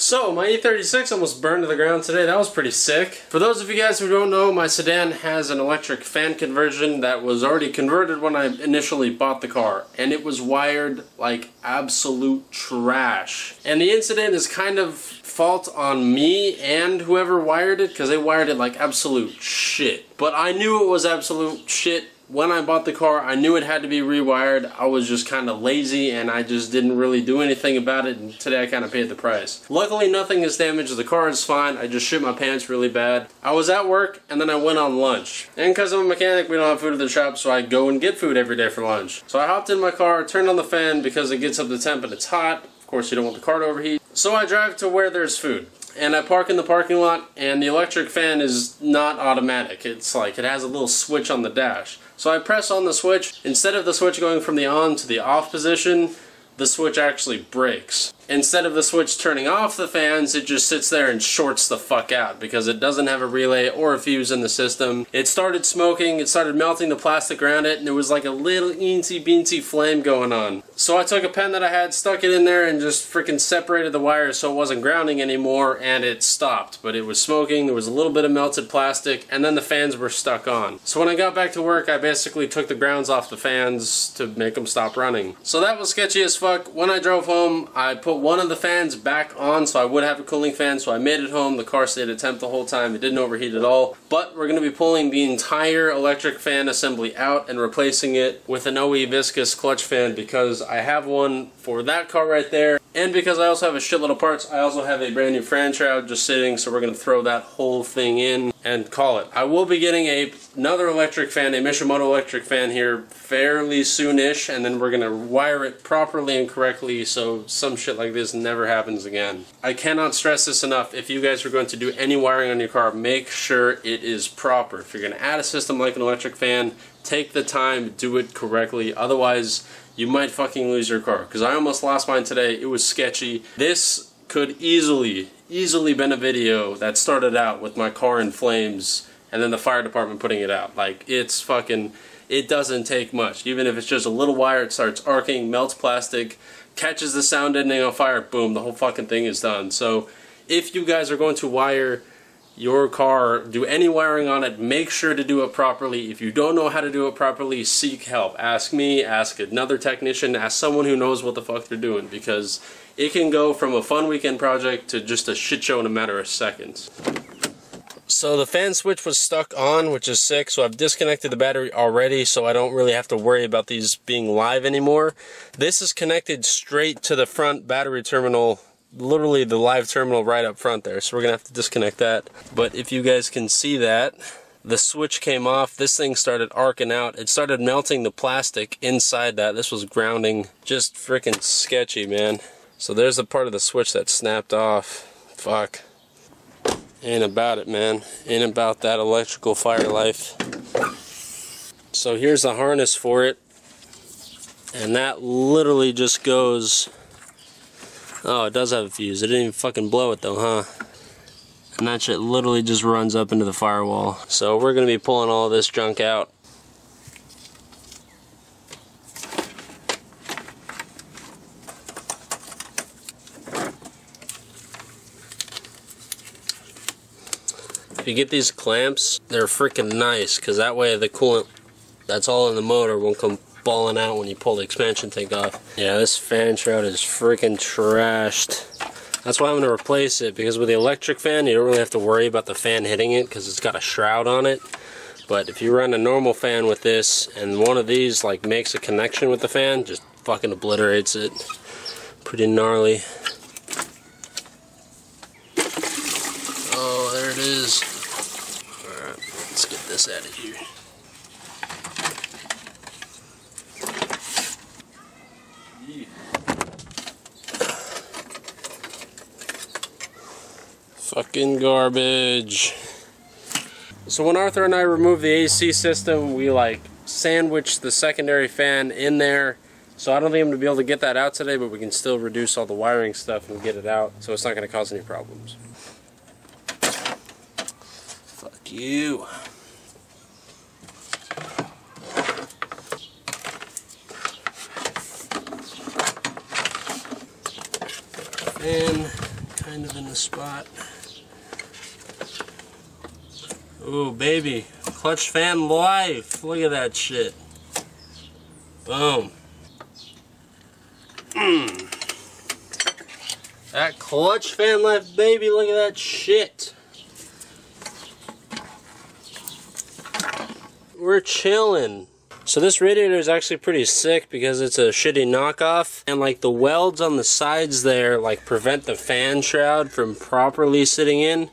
So, my E36 almost burned to the ground today. That was pretty sick. For those of you guys who don't know, my sedan has an electric fan conversion that was already converted when I initially bought the car. And it was wired like absolute trash. And the incident is kind of fault on me and whoever wired it, because they wired it like absolute shit. But I knew it was absolute shit. When I bought the car, I knew it had to be rewired. I was just kind of lazy and I just didn't really do anything about it, and today I kind of paid the price. Luckily nothing is damaged, the car is fine, I just shit my pants really bad. I was at work and then I went on lunch. And because I'm a mechanic, we don't have food at the shop, so I go and get food every day for lunch. So I hopped in my car, turned on the fan because it gets up to temp and it's hot. Of course you don't want the car to overheat. So I drive to where there's food. And I park in the parking lot, and the electric fan is not automatic. It's like it has a little switch on the dash. So I press on the switch. Instead of the switch going from the on to the off position, the switch actually breaks. Instead of the switch turning off the fans, it just sits there and shorts the fuck out because it doesn't have a relay or a fuse in the system. It started smoking, it started melting the plastic around it, and there was like a little eensy beensy flame going on. So I took a pen that I had, stuck it in there, and just freaking separated the wires so it wasn't grounding anymore, and it stopped. But it was smoking, there was a little bit of melted plastic, and then the fans were stuck on. So when I got back to work, I basically took the grounds off the fans to make them stop running. So that was sketchy as fuck. When I drove home, I put one of the fans back on so I would have a cooling fan, so I made it home. The car stayed at temp the whole time. It didn't overheat at all. But we're going to be pulling the entire electric fan assembly out and replacing it with an OE viscous clutch fan because I have one for that car right there, and because I also have a shitload of parts. I also have a brand new fan shroud just sitting, so we're going to throw that whole thing in and call it. I will be getting another electric fan, a Mishimoto electric fan here fairly soonish, and then we're going to wire it properly and correctly so some shit like this never happens again. I cannot stress this enough. If you guys are going to do any wiring on your car, make sure it is proper. If you're going to add a system like an electric fan, take the time, do it correctly. Otherwise, you might fucking lose your car. Because I almost lost mine today. It was sketchy. This could easily been a video that started out with my car in flames and then the fire department putting it out. Like, it's fucking, it doesn't take much. Even if it's just a little wire, it starts arcing, melts plastic, catches the sound ending on fire, boom, the whole fucking thing is done. So if you guys are going to wire your car, do any wiring on it, make sure to do it properly. If you don't know how to do it properly, seek help. Ask me, ask another technician, ask someone who knows what the fuck they're doing, because it can go from a fun weekend project to just a shit show in a matter of seconds. So the fan switch was stuck on, which is sick, so I've disconnected the battery already so I don't really have to worry about these being live anymore. This is connected straight to the front battery terminal, literally the live terminal right up front there, so we're gonna have to disconnect that. But if you guys can see that, the switch came off, this thing started arcing out, it started melting the plastic inside that. This was grounding, just freaking sketchy, man. So there's the part of the switch that snapped off. Fuck. Ain't about it, man. Ain't about that electrical fire life. So here's the harness for it, and that literally just goes. Oh, it does have a fuse. It didn't even fucking blow it though, huh? And that shit literally just runs up into the firewall. So we're gonna be pulling all this junk out. If you get these clamps, they're freaking nice, because that way the coolant that's all in the motor won't come balling out when you pull the expansion tank off. Yeah, this fan shroud is freaking trashed. That's why I'm going to replace it, because with the electric fan you don't really have to worry about the fan hitting it because it's got a shroud on it. But if you run a normal fan with this and one of these like makes a connection with the fan, just fucking obliterates it. Pretty gnarly. Oh, there it is. Alright, let's get this out of here. Fucking garbage. So when Arthur and I removed the AC system, we like sandwiched the secondary fan in there. So I don't think I'm going to be able to get that out today, but we can still reduce all the wiring stuff and get it out, so it's not going to cause any problems. Fuck you. And kind of in the spot. Ooh, baby. Clutch fan life. Look at that shit. Boom. That clutch fan life, baby. Look at that shit. We're chilling. So this radiator is actually pretty sick because it's a shitty knockoff, and like the welds on the sides there like prevent the fan shroud from properly sitting in.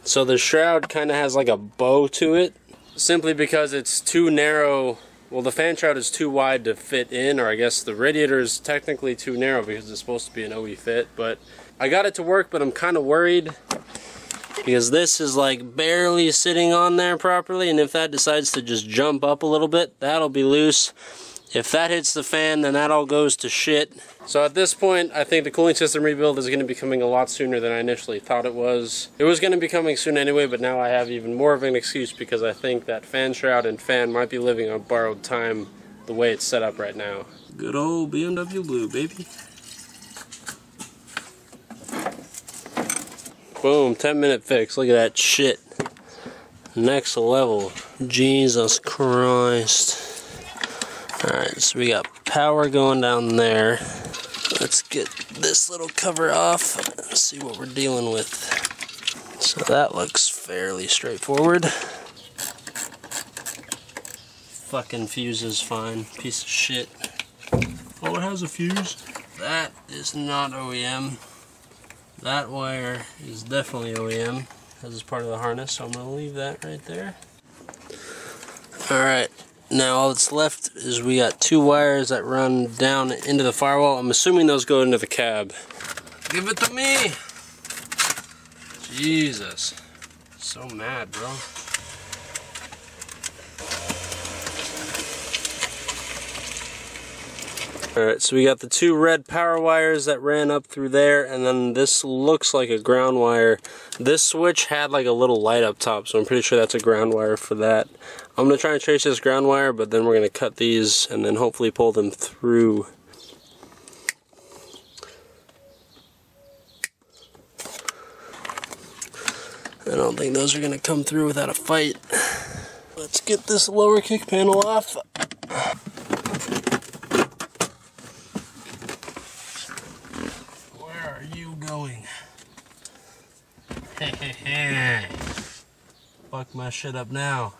So the shroud kind of has like a bow to it, simply because it's too narrow. Well, the fan shroud is too wide to fit in, or I guess the radiator is technically too narrow because it's supposed to be an OE fit. But I got it to work, but I'm kind of worried because this is like barely sitting on there properly, and if that decides to just jump up a little bit, that'll be loose. If that hits the fan, then that all goes to shit. So at this point, I think the cooling system rebuild is going to be coming a lot sooner than I initially thought it was. It was going to be coming soon anyway, but now I have even more of an excuse because I think that fan shroud and fan might be living on borrowed time the way it's set up right now. Good old BMW blue, baby. Boom, 10-minute fix. Look at that shit. Next level. Jesus Christ. Alright, so we got power going down there. Let's get this little cover off and see what we're dealing with. So that looks fairly straightforward. Fucking fuse is fine. Piece of shit. Oh, it has a fuse. That is not OEM. That wire is definitely OEM because it's part of the harness, so I'm going to leave that right there. Alright, now all that's left is we got two wires that run down into the firewall. I'm assuming those go into the cab. Give it to me! Jesus. So mad, bro. Alright, so we got the two red power wires that ran up through there, and then this looks like a ground wire. This switch had like a little light up top, so I'm pretty sure that's a ground wire for that. I'm going to try and trace this ground wire, but then we're going to cut these and then hopefully pull them through. I don't think those are going to come through without a fight. Let's get this lower kick panel off. Going. Hey. Fuck my shit up now.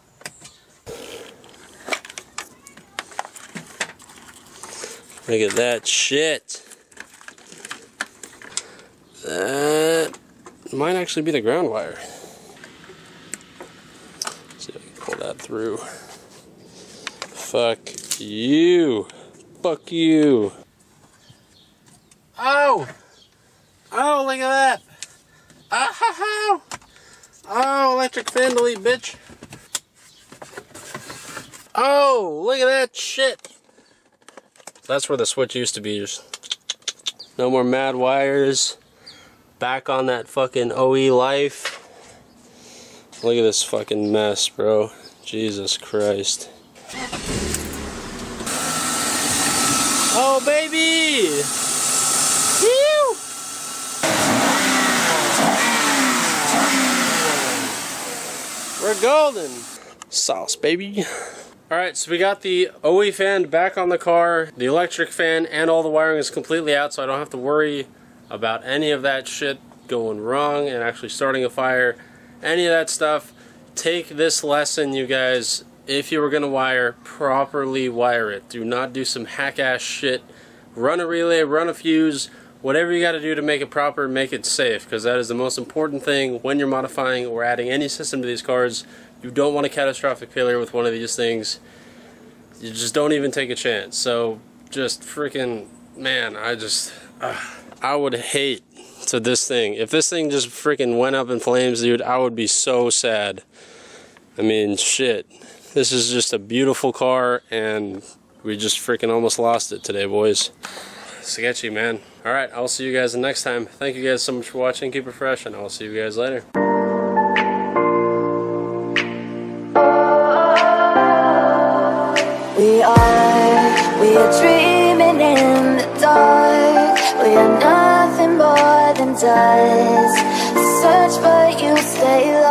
Look at that shit. That might actually be the ground wire. Let's see if I can pull that through. Fuck you. Fuck you. Oh! Oh, look at that! Oh, oh, electric fan delete, bitch! Oh, look at that shit! That's where the switch used to be. Just no more mad wires. Back on that fucking OE life. Look at this fucking mess, bro. Jesus Christ. Oh, baby! Whew. We're golden. Sauce, baby. Alright, so we got the OE fan back on the car. The electric fan and all the wiring is completely out, so I don't have to worry about any of that shit going wrong and actually starting a fire. Any of that stuff. Take this lesson, you guys. If you were going to wire, properly wire it. Do not do some hack-ass shit. Run a relay, run a fuse. Whatever you got to do to make it proper, make it safe, because that is the most important thing when you're modifying or adding any system to these cars. You don't want a catastrophic failure with one of these things. You just don't even take a chance. So just freaking, man, I would hate to this thing. If this thing just freaking went up in flames, dude, I would be so sad. I mean, shit. This is just a beautiful car, and we just freaking almost lost it today, boys. Sketchy, man. Alright, I'll see you guys next time. Thank you guys so much for watching. Keep it fresh, and I'll see you guys later. We are dreaming in the dark. We are nothing more than dust. daylight.